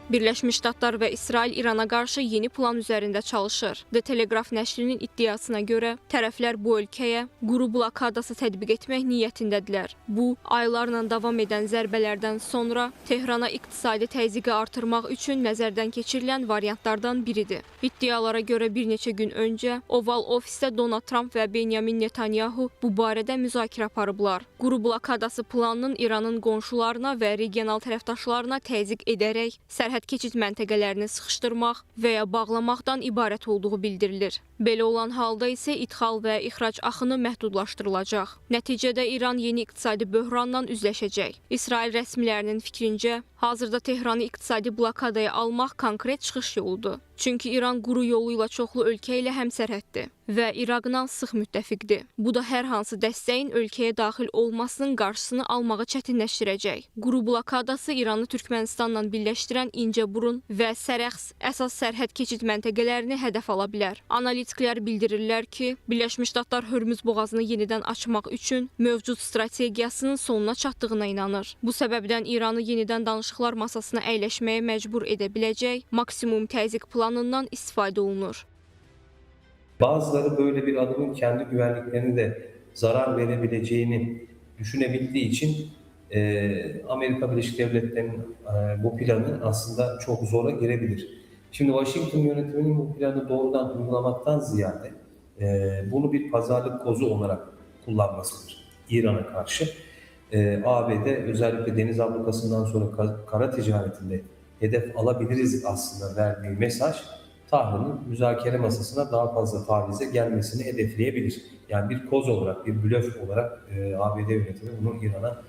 Birləşmiş Ştatlar və İsrail İrana qarşı yeni plan üzərində çalışır. The Telegraph nəşrinin iddiasına görə tərəflər bu ölkəyə quru blokadası tətbiq etmək niyyətindədirlər. Bu, aylarla davam edən zərbələrdən sonra Tehrana iqtisadi təzyiqi artırmaq üçün nəzərdən keçirilən variantlardan biridir. İddialara görə bir neçə gün öncə Oval Ofisdə Donald Trump və Benjamin Netanyahu bu barədə müzakirə aparıblar. Quru blokadası planının İranın qonşularına və regional tərəfdaşlarına təzyiq edərək sərhəd keçid məntəqələrini sıxışdırmaq və ya bağlamaqdan ibarət olduğu bildirilir. Belə olan halda isə idxal və ixrac axını məhdudlaşdırılacaq. Nəticədə İran yeni iqtisadi böhranla üzləşəcək. İsrail rəsmilərinin fikrincə, hazırda Tehranı iqtisadi blokadaya almaq konkret çıxış yoludur. Çünki İran quru yolu ilə çoxlu ölkə ilə həmsərhəddir və İraqla sıx müttəfiqdir. Bu da hər hansı dəstəyin ölkəyə daxil olmasının qarşısını almağı çətinləşdirəcək. Quru blokadası İranı Türkmənistanla birləşdirən İncəburun və Sərəxs əsas sərhəd keçid məntəqələrini hədəf ala bilər. Analitiklər bildirirlər ki, Birləşmiş Ştatlar Hörmüz boğazını yenidən açmaq üçün mövcud strategiyasının sonuna çatdığına inanır. Bu səbəbdən İranı yenidən danışıqlar masasına əyləşməyə məcbur edə biləcək maksimum təzyiq planından istifadə olunur. Bazıları böyle bir adımın kendi güvenliklerine de zarar verebileceğini düşünebildiği için Amerika Birleşik Devletleri'nin bu planı aslında çok zora girebilir. Şimdi Washington yönetiminin bu planı doğrudan uygulamaktan ziyade bunu bir pazarlık kozu olarak kullanmasıdır İran'a karşı. ABD özellikle deniz ablukasından sonra kara ticaretinde hedef alabiliriz aslında verdiği mesaj, Tahran'ın müzakere masasına daha fazla tavize gelmesini hedefleyebilir. Yani bir koz olarak, bir blöf olarak ABD yönetimi bunu İran'a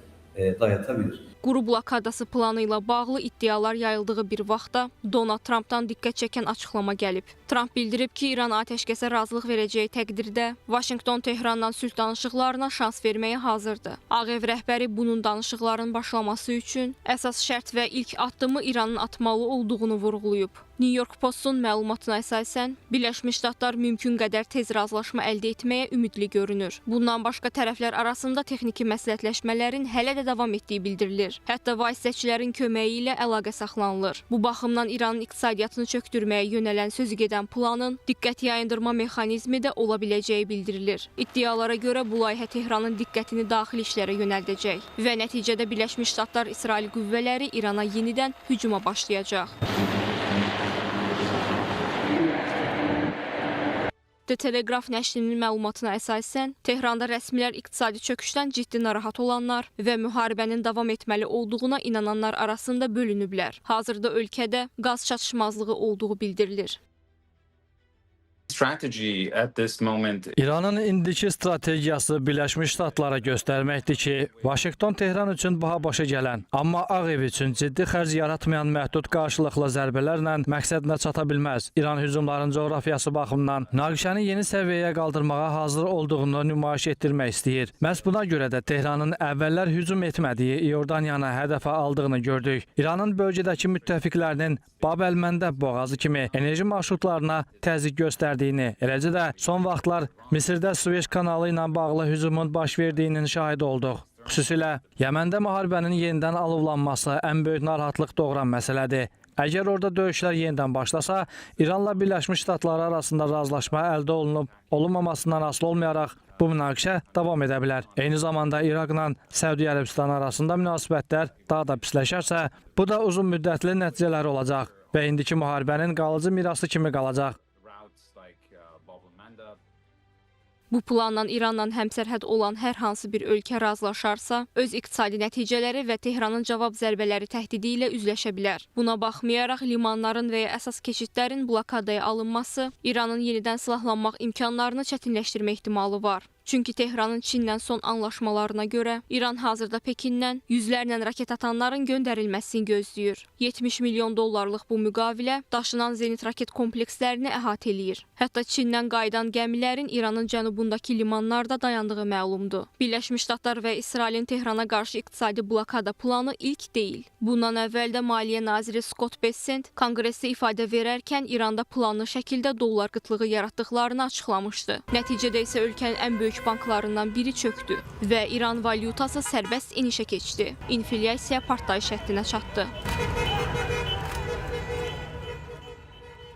dayatabilir. Quru blokadası planı ilə bağlı iddialar yayıldığı bir vaxtda Donald Trumpdan diqqət çəkən açıqlama gəlib. Trump bildirib ki, İran atəşkəsə razılıq verəcəyi təqdirdə Vaşinqton Tehrandan sülh danışıqlarına şans verməyə hazırdır. Ağ Ev rəhbəri bunun danışıqların başlaması üçün əsas şərt və ilk addımı İranın atmalı olduğunu vurğulayıb. New York Postun məlumatına əsasən, Birləşmiş Ştatlar mümkün qədər tez razılaşma əldə etməyə ümidli görünür. Bundan başqa tərəflər arasında texniki məsləhətləşmələrin hələ də davam etdiyi bildirilir. Hətta vasitəçilərin köməyi ilə əlaqə saxlanılır. Bu baxımdan İranın iqtisadiyyatını çökdürməyə yönələn sözügedən planın diqqət yayındırma mexanizmi də ola biləcəyi bildirilir. İddialara görə bu layihə Tehranın diqqətini daxili işlərə yönəldəcək və nəticədə Birləşmiş Ştatlar İsrail qüvvələri İrana yenidən hücuma başlayacaq. The Telegraph nəşrinin məlumatına əsasən, Tehranda rəsmilər iqtisadi çöküşdən ciddi narahat olanlar və müharibənin davam etməli olduğuna inananlar arasında bölünüblər. Hazırda ölkədə qaz çatışmazlığı olduğu bildirilir. İranın indiki strategiyası Birləşmiş Ştatlara göstərməkdir ki, Vaşinqton Tehran üçün baha başa gələn, amma Ağ Ev üçün ciddi xərc yaratmayan məhdud qarşılıqlı zərbələrlə məqsədinə çata bilməz. İran hücumların coğrafiyası baxımından münaqişəni yeni səviyyəyə qaldırmağa hazır olduğunu nümayiş etdirmək istəyir. Məhz buna görə də Tehranın əvvəllər hücum etmədiyi İordaniyanı hədəfə aldığını gördük. İranın bölgədəki müttəfiqlərinin Bab-əl-Məndəb boğazı kimi enerji marşrutlarına təzyiq göstərdiyini, eləcə də son vaxtlar Misirdə Süveyş kanalı ilə bağlı hücumun baş verdiyinin şahidi olduq. Xüsusilə Yəməndə müharibənin yenidən alovlanması ən böyük narahatlıq doğuran məsələdir. Əgər orada döyüşlər yenidən başlasa, İranla Birləşmiş Ştatlar arasında razılaşma əldə olunub olunmamasından asılı olmayaraq bu münaqişə davam edə bilər. Eyni zamanda İraqla Səudiyyə Ərəbistan arasında münasibətlər daha da pisləşərsə, bu da uzun müddətli nəticələri olacaq və indiki müharibənin qalıcı mirası kimi qalacaq. Bu planla İranla həmsərhəd olan hər hansı bir ölkə razılaşarsa, öz iqtisadi nəticələri və Tehranın cavab zərbələri təhdidi ilə üzləşə bilər. Buna baxmayaraq, limanların və ya əsas keçidlərin blokadaya alınması İranın yenidən silahlanmaq imkanlarını çətinləşdirmə ehtimalı var. Çünki Tehranın Çinlə son anlaşmalarına görə İran hazırda Pekindən yüzlərlə raket atanların göndərilməsini gözləyir. 70 milyon dollarlıq bu müqavilə daşınan zenit raket komplekslərini əhatə eləyir. Hətta Çindən qayıdan gəmilərin İranın cənubundakı limanlarda dayandığı məlumdur. Birləşmiş Ştatlar və İsrailin Tehrana qarşı iqtisadi blokada planı ilk deyil. Bundan əvvəl də Maliyyə naziri Scott Bessent konqresdə ifadə verərkən İranda planlı şəkildə dollar qıtlığı yaratdıqlarını açıqlamışdı. Nəticədə isə ölkənin ən böyük banklarından biri çöktü və İran valyutası sərbəst enişə keçdi. İnflyasiya partlayış həddinə çatdı.